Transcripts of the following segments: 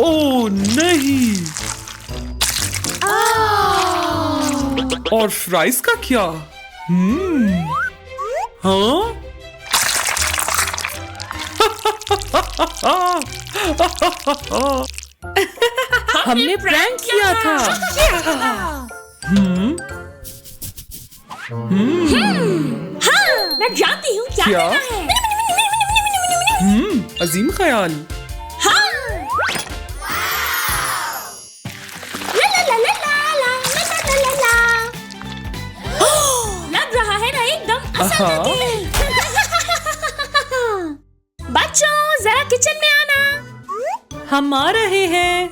ओह नहीं। और फ्राइज का क्या? हाँ? हमने प्रैंक किया था। हाँ, मैं जानती हूँ क्या क्या? करना है। अजीम ख्याल। हाँ। ला ला ला ला ला ला ला ला ला। लग रहा है ना एकदम असल हाँ। में। बच्चों जरा किचन में आना। हम आ रहे हैं।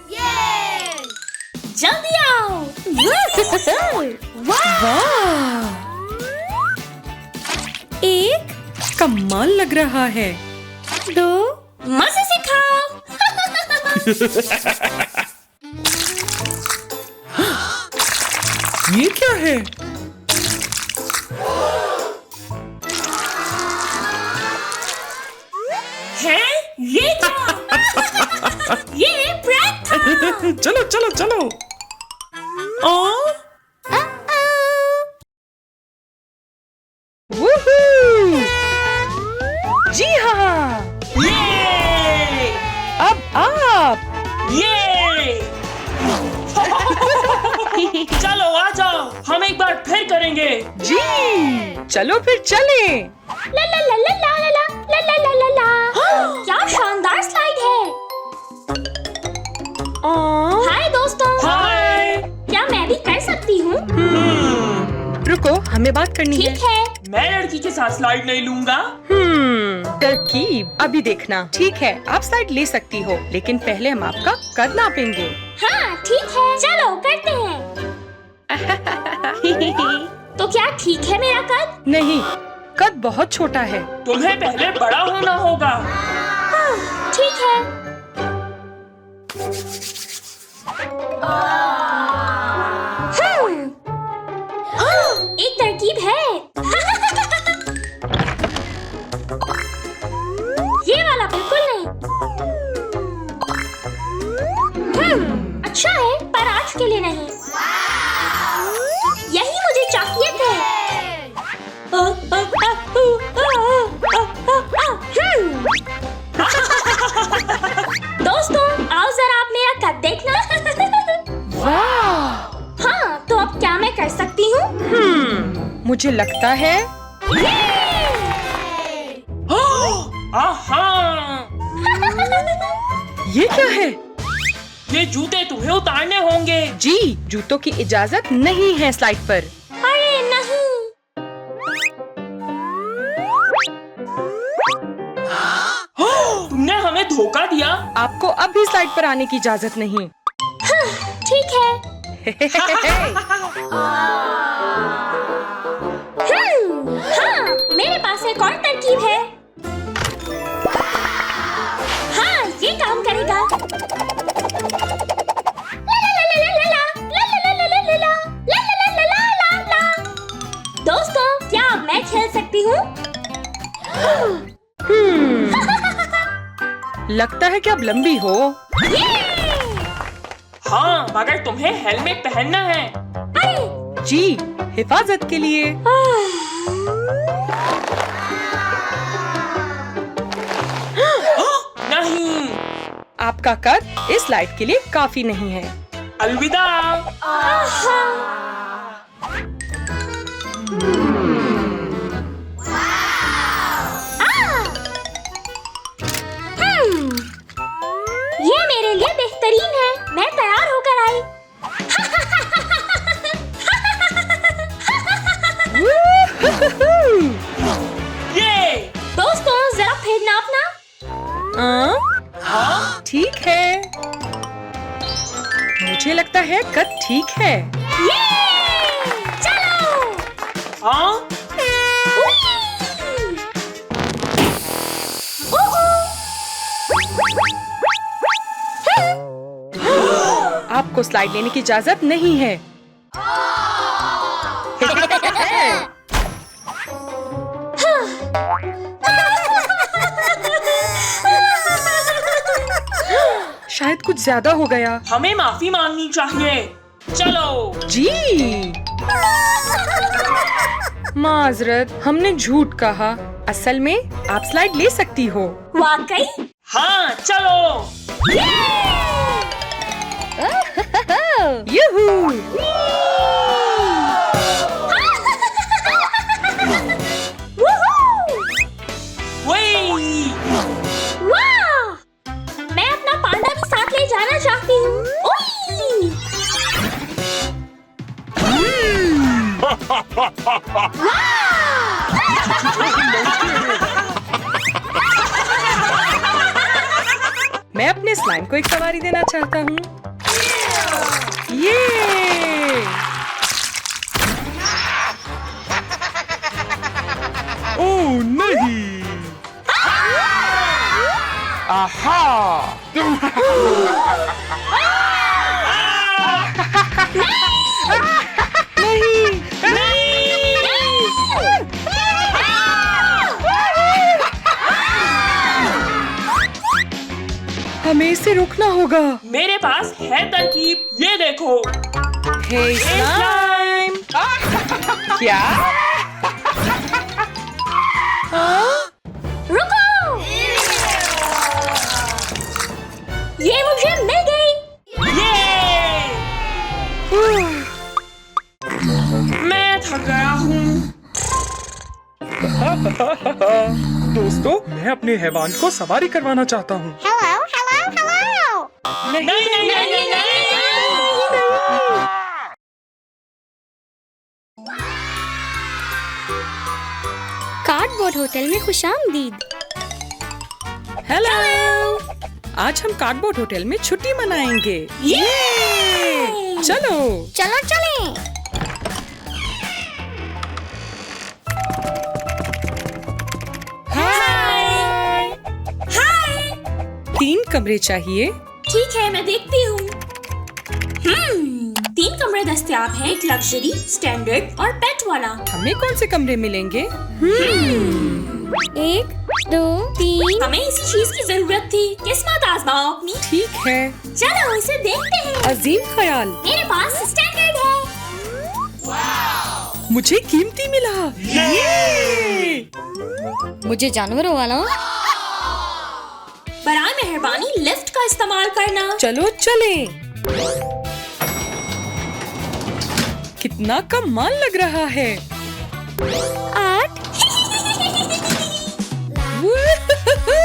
जल्दी आओ। वाह! एक कमाल लग रहा है। दो मजे से खाओ। ये क्या है? है ये क्या? ये प्रैंक था। चलो चलो चलो। जी हाँ, ये अब आप। ये चलो आ जाओ, हम एक बार फिर करेंगे। जी चलो फिर चलें। ला ला ला ला ला ला ला ला ला ला ला। क्या शानदार स्लाइड है। हाय दोस्तों, हाय। क्या मैं भी कर सकती हूँ? रुको, हमें बात करनी है। ठीक है। मैं लड़की के साथ स्लाइड नहीं लूंगा। तरकीब अभी देखना। ठीक है, आप स्लाइड ले सकती हो, लेकिन पहले हम आपका कद नापेंगे। हाँ ठीक है, चलो करते हैं। तो क्या ठीक है मेरा कद? नहीं, कद बहुत छोटा है। तुम्हें पहले बड़ा होना होगा। हाँ, ठीक है। एक तरकीब है। ये वाला बिल्कुल नहीं। अच्छा है, पर आज के लिए नहीं। यही मुझे चाहिए थे। दोस्तों, आओ जरा आप मेरा कद देखना। वाह! हाँ, तो अब क्या मैं कर सकती हूँ? मुझे लगता है आहा! ये क्या है? ये जूते तुम्हें उतारने होंगे। जी, जूतों की इजाजत नहीं है स्लाइड पर। अरे नहीं। तुमने हमें धोखा दिया। आपको अब भी स्लाइड पर आने की इजाजत नहीं। ठीक है। हाँ, मेरे पास एक और तरकीब है। हाँ, ये काम करेगा। दोस्तों, क्या अब मैं खेल सकती हूँ? लगता है कि अब लंबी हो। हाँ, मगर तुम्हें हेलमेट पहनना है। जी, हिफाजत के लिए। नहीं। आपका कद इस स्लाइड के लिए काफी नहीं है। अलविदा। ये मेरे लिए बेहतरीन है। मैं तैयार होकर आई। ये दोस्तों, जरा फिर नापना। हाँ? ठीक है, मुझे लगता है कद ठीक है। ये! चलो! हाँ? उई! ओहो! आपको स्लाइड लेने की इजाजत नहीं है। शायद कुछ ज्यादा हो गया। हमें माफी मांगनी चाहिए। चलो। जी माजरत, हमने झूठ कहा। असल में आप स्लाइड ले सकती हो। वाकई? हाँ चलो। यूहू! वही। वाह! मैं अपना पांडा भी साथ ले जाना चाहती हूँ। ओई! मैं अपने स्लाइम को एक सवारी देना चाहता हूँ। ये ओह नहीं। आहा। हमें इसे रोकना होगा। मेरे पास है तरकीब, ये देखो। हे स्लाइम! क्या? रुको! ये मुझे मिल गई। ये मैं थक गया हूँ। दोस्तों, मैं अपने हैवान को सवारी करवाना चाहता हूँ। Hello hello hello. नहीं नहीं नहीं नहीं। कार्डबोर्ड होटल में खुशामदीद। हेलो! आज हम कार्डबोर्ड होटल में छुट्टी मनाएंगे। चलो। चलो चलें। हाय। 3 कमरे चाहिए। ठीक है, मैं देखती हूँ। 3 कमरे दस्तयाब हैं, एक लग्जरी, स्टैंडर्ड और पेट वाला। हमें कौन से कमरे मिलेंगे? 1 2 3। हमें इसी चीज की जरूरत थी। किस्मत आजमाओ अपनी। ठीक है। चलो इसे देखते हैं। अजीम ख्याल। मेरे पास स्टैंडर्ड है। मुझे कीमती मिला। मुझे जानवरों वाला। बराए मेहरबानी लिफ्ट का इस्तेमाल करना। चलो चलें। कितना कमाल लग रहा है। 8 वूहू!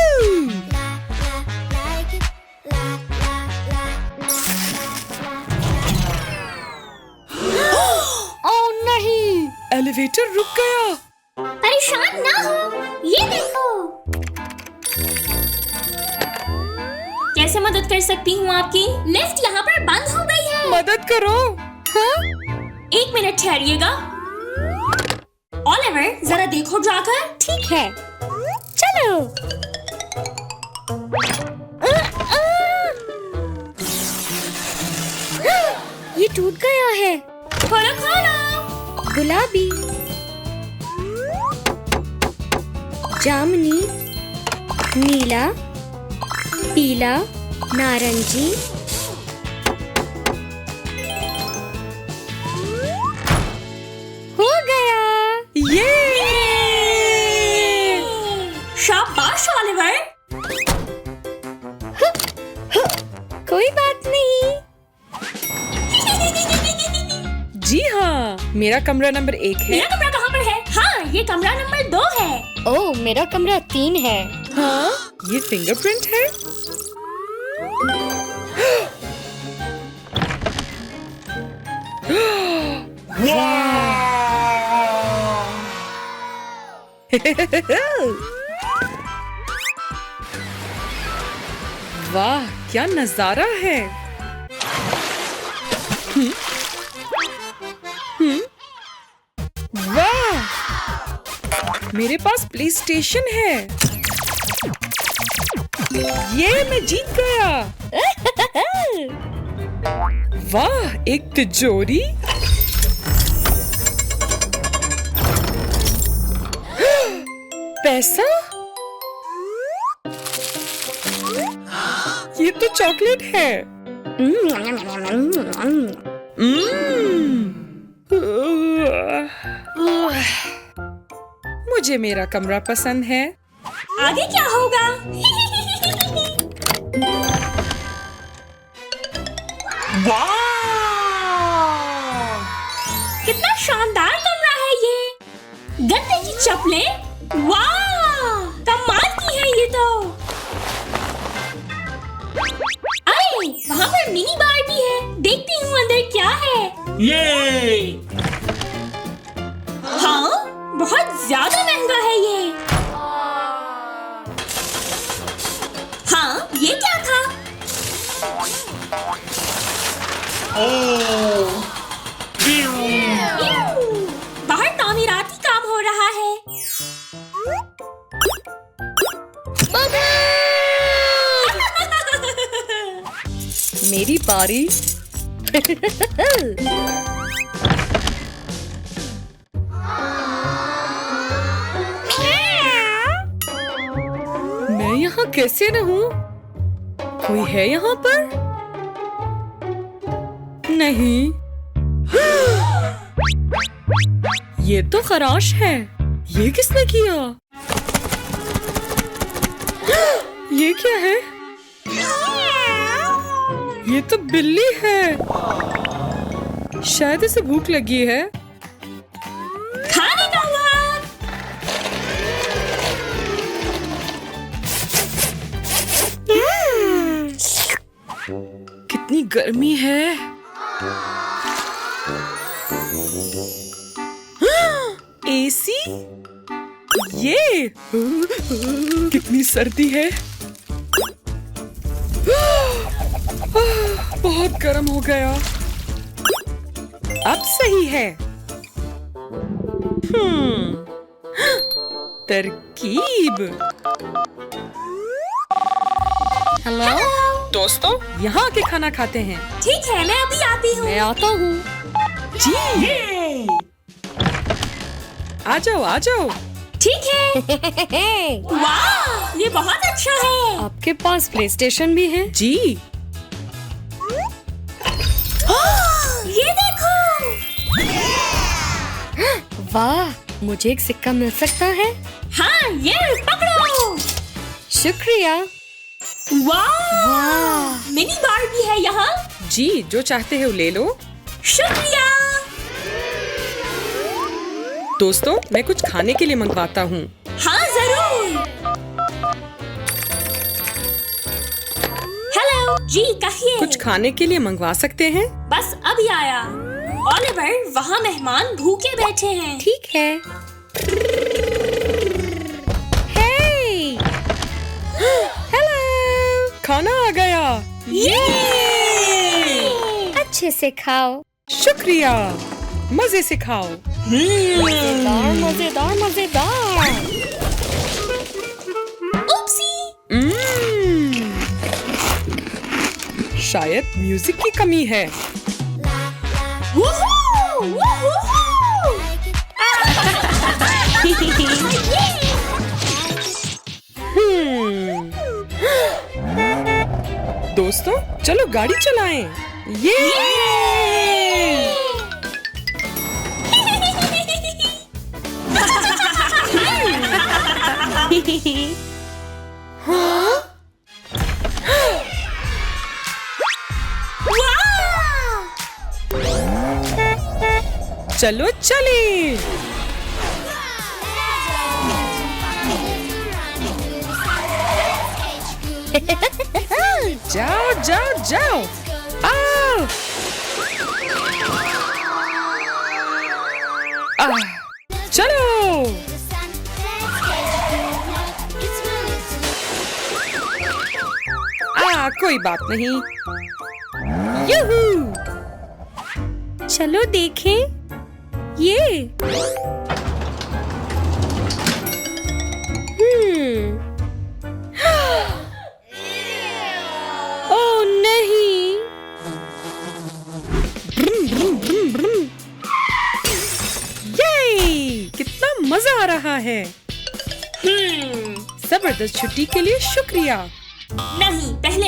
ओह नहीं, एलिवेटर रुक गया। परेशान ना हो, ये देखो। कैसे मदद कर सकती हूँ आपकी? लिफ्ट यहाँ पर बंद हो गई है। मदद करो। हाँ? 1 मिनट ठहरिएगा। ओलिवर, जरा देखो जाकर। ठीक है, चलो। ये टूट गया है। खोलो खोलो। गुलाबी, जामुनी, नीला, पीला, नारंगी, हो गया। ये शाबाश ओलिवर। कोई बात नहीं। जी हाँ, मेरा कमरा नंबर 1 है। मेरा कमरा कहाँ पर है? हाँ, ये कमरा नंबर 2 है। ओह, मेरा कमरा 3 है। हाँ, ये फिंगरप्रिंट है। वाह, क्या नजारा है। वाह, मेरे पास प्ले स्टेशन है। ये मैं जीत गया। वाह, एक तिजोरी। पैसा। ये तो चॉकलेट है। मुझे मेरा कमरा पसंद है। आगे क्या होगा? कितना शानदार कमरा है ये। गद्दे की चप्पलें, वाह, कमाल की है ये तो। अरे वहाँ पर मिनी बार भी है, देखती हूँ अंदर क्या है। ये हाँ, बहुत ज्यादा महंगा है ये। हाँ, ये क्या था? बाहर तामीराती काम हो रहा है। मेरी बारी। मैं यहाँ कैसे रहूं? कोई है यहाँ पर? नहीं। ये तो खराश है। ये किसने किया? ये क्या है? ये तो बिल्ली है। शायद इसे भूख लगी है। खाने का वक्त। कितनी गर्मी है। एसी? ये कितनी सर्दी है। बहुत गर्म हो गया। अब सही है। तरकीब। हेलो दोस्तों, यहाँ आके खाना खाते हैं। ठीक है, मैं अभी आती हूँ। मैं आता हूँ। जी आ जाओ आ जाओ। ठीक है। वाह, ये बहुत अच्छा है। आपके पास प्लेस्टेशन भी है? जी। ये देखो। वाह, मुझे एक सिक्का मिल सकता है? हाँ, ये पकड़ो। शुक्रिया। वाह, मिनी बार भी है यहाँ। जी, जो चाहते हो ले लो। शुक्रिया। दोस्तों, मैं कुछ खाने के लिए मंगवाता हूँ। हाँ जरूर। हेलो जी, कहिए। कुछ खाने के लिए मंगवा सकते हैं? बस अभी आया। ओलिवर, वहाँ मेहमान भूखे बैठे हैं। ठीक है। हे! हेलो! खाना आ गया। ये! अच्छे से खाओ। शुक्रिया। मजे से खाओ। मजेदार मजेदार मजेदार। उपसी। शायद म्यूजिक की कमी है। वूहू! वूहू! दोस्तों, चलो गाड़ी चलाएं। ये! चलो चले। जाओ जाओ जाओ। आओ। चलो। कोई बात नहीं। यूहू! चलो देखें। ये ओह नहीं। ब्रुम, ब्रुम, ब्रुम, ब्रुम। ये कितना मजा आ रहा है। जबरदस्त छुट्टी के लिए शुक्रिया। नहीं, पहले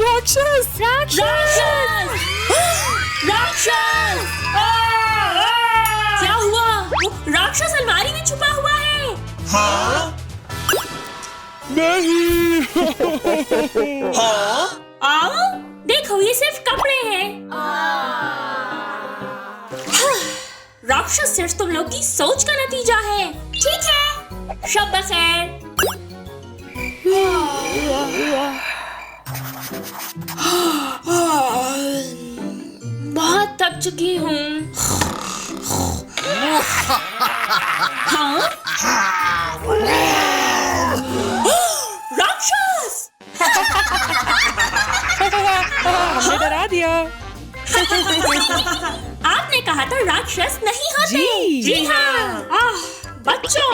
राक्षस! राक्षस! राक्षस! क्या हुआ? वो राक्षस अलमारी में छुपा हुआ है। नहीं! आओ, देखो ये सिर्फ कपड़े हैं। राक्षस सिर्फ तुम लोग की सोच का नतीजा है। ठीक है, शब बखैर। बहुत थक चुकी हूँ। हाँ? राक्षस! हमने डरा दिया। आपने कहा था राक्षस नहीं होते। जी। जी हाँ। बच्चों।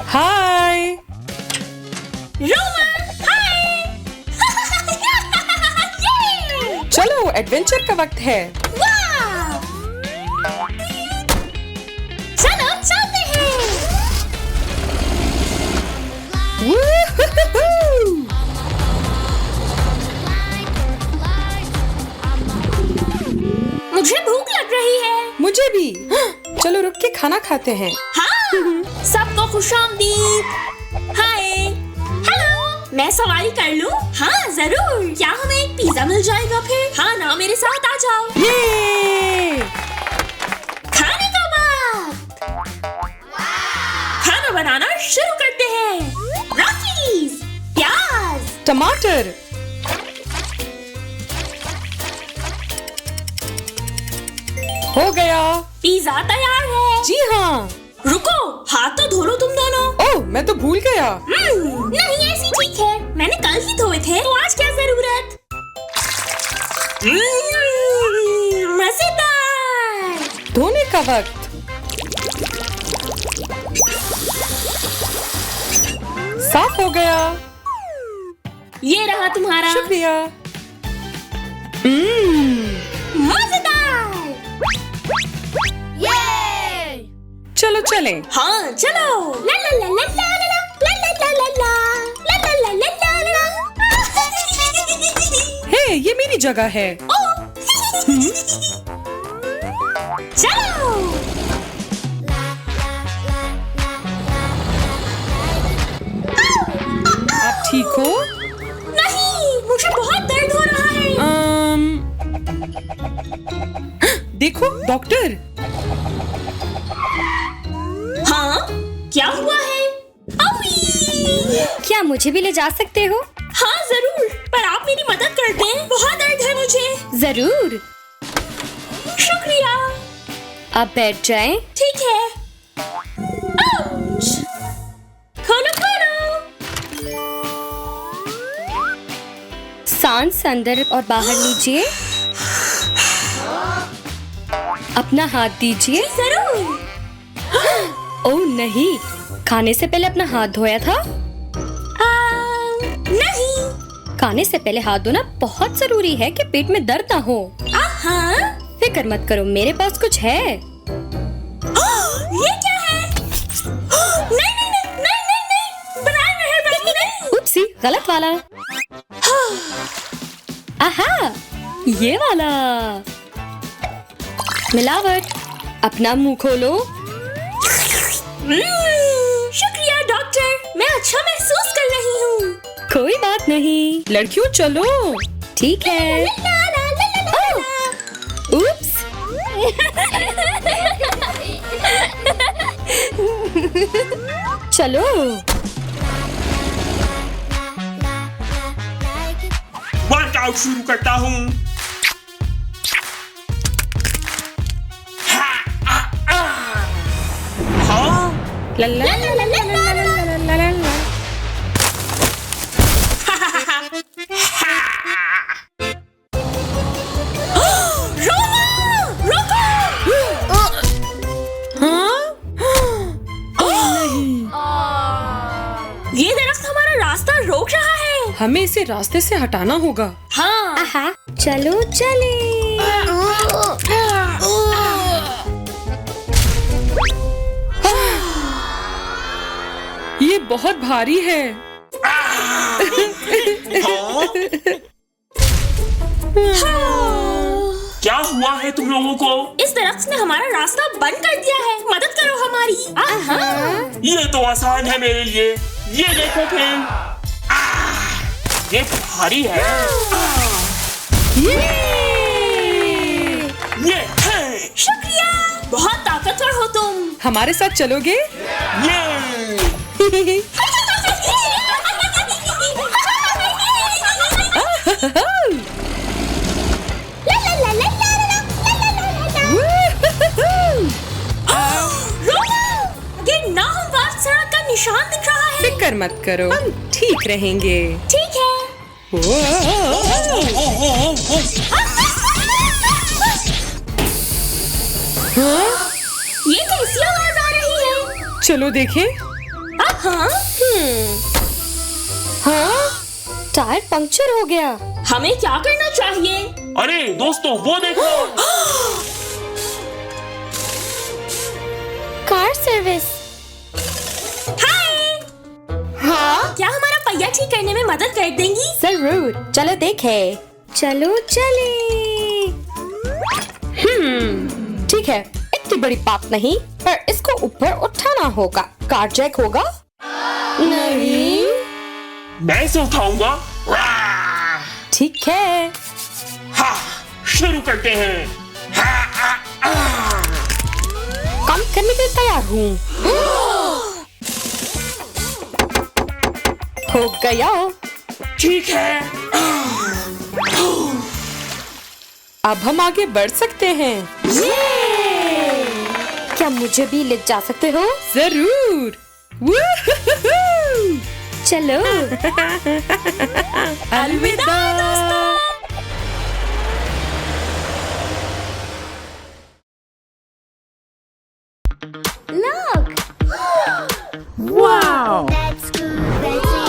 हाय! रोमा, हाय। ये! चलो एडवेंचर का वक्त है। वाह! चलो चलते हैं। वूहूहू! मुझे भूख लग रही है। मुझे भी। चलो रुक के खाना खाते हैं। हाँ, सबको खुशामदीद। हाय, हेलो, मैं सवारी कर लूं? हाँ जरूर। क्या हमें एक पिज्जा मिल जाएगा फिर? हाँ ना, मेरे साथ आ जाओ। ये! खाने का वक्त। खाना बनाना शुरू करते हैं। रॉकीज, प्याज, टमाटर, हो गया। पिज्जा तैयार है। जी हाँ। रुको, हाथ तो धो लो तुम दोनों। ओह, मैं तो भूल गया। नहीं, ऐसी ठीक है। मैंने कल ही धोए थे, तो आज क्या जरूरत? मजेदार। धोने का वक्त। साफ हो गया। ये रहा तुम्हारा। शुक्रिया। मजेदार। चलो चले। हाँ चलो। ला ला ला ला ला ला ला ला ला ला ला ला ला ला ला ला ला। हे, ये मेरी जगह है। चलो। आप ठीक हो? नहीं, मुझे बहुत दर्द हो रहा है। देखो डॉक्टर। हाँ, क्या हुआ है? अवी! क्या मुझे भी ले जा सकते हो? हाँ जरूर, पर आप मेरी मदद कर दें। बहुत दर्द है मुझे। जरूर। शुक्रिया। आप बैठ जाएं। ठीक है। आउच! खोलो खोलो। सांस अंदर और बाहर लीजिए। अपना हाथ दीजिए। जरूर। ओह नहीं, खाने से पहले अपना हाथ धोया था? नहीं। खाने से पहले हाथ धोना बहुत जरूरी है कि पेट में दर्द ना हो। हाँ। फिक्र मत करो, मेरे पास कुछ है। ये क्या है? नहीं नहीं नहीं नहीं नहीं नहीं, बनाए मेहरबानी नहीं। उपसी, गलत वाला। आहा, ये वाला। मिलावट। अपना मुंह खोलो। शुक्रिया डॉक्टर, मैं अच्छा महसूस कर रही हूँ। कोई बात नहीं। लड़कियों चलो। ठीक है। ओह, उप्स। चलो। वर्कआउट शुरू करता हूँ। हाँ, ला ला ला ला ला ला ला ला ला ला। ये दरख्त हमारा रास्ता रोक रहा है। हमें इसे रास्ते से हटाना होगा। हाँ। आहा, चलो चले। बहुत भारी है। क्या हुआ है तुम लोगों को? इस दरख्त ने हमारा रास्ता बंद कर दिया है, मदद करो हमारी। ये तो आसान है मेरे लिए। ये देखो फिर। ये भारी है। ये है। शुक्रिया, बहुत ताकतवर हो तुम। हमारे साथ चलोगे? ये ये नाहमवार सड़क का निशान दिख रहा है। फिक्र मत करो, हम ठीक रहेंगे। ठीक है। ये कैसी आवाज आ रही है? चलो देखें। हाँ, टायर पंक्चर हो गया। हमें क्या करना चाहिए? अरे दोस्तों, वो देखो। Car service. हाय, हाँ, क्या हमारा पहिया ठीक करने में मदद कर देंगी? जरूर। चलो देखे। चलो चले। ठीक है, इतनी बड़ी बात नहीं, पर इसको ऊपर उठाना होगा। कार जैक होगा? नहीं। मैं इसे उठाऊंगा। ठीक है। हाँ, शुरू करते हैं। काम करने के लिए तैयार हूँ। हो गया। ठीक है। अब हम आगे बढ़ सकते हैं। क्या मुझे भी ले जा सकते हो? जरूर। चलो। अलविदा दोस्तों। Look. Wow. That's good, that's it.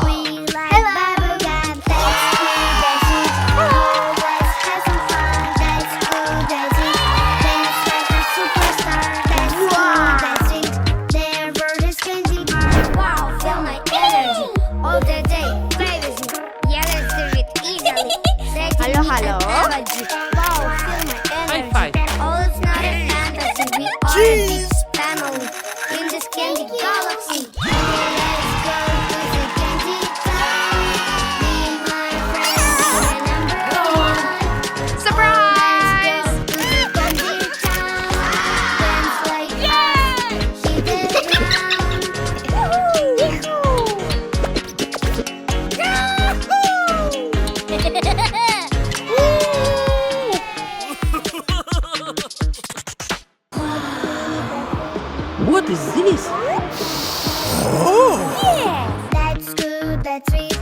We like bubblegum. That's good, that's it. Oh, let's have some fun. That's good, that's it. Dance like a superstar. That's good, that's it. Their word is candy bar. Wow, feel my energy all the day. Play with me. Yeah, let's do it easily. Hello, hello. Wow, feel my energy. five. Oh, it's not a fantasy. We are a big family in this candy galaxy. Let's go to the candy town. Me and my friends are number one. Surprise! Let's go to the candy town. Dance like hit the What is this? That's good, that's sweet.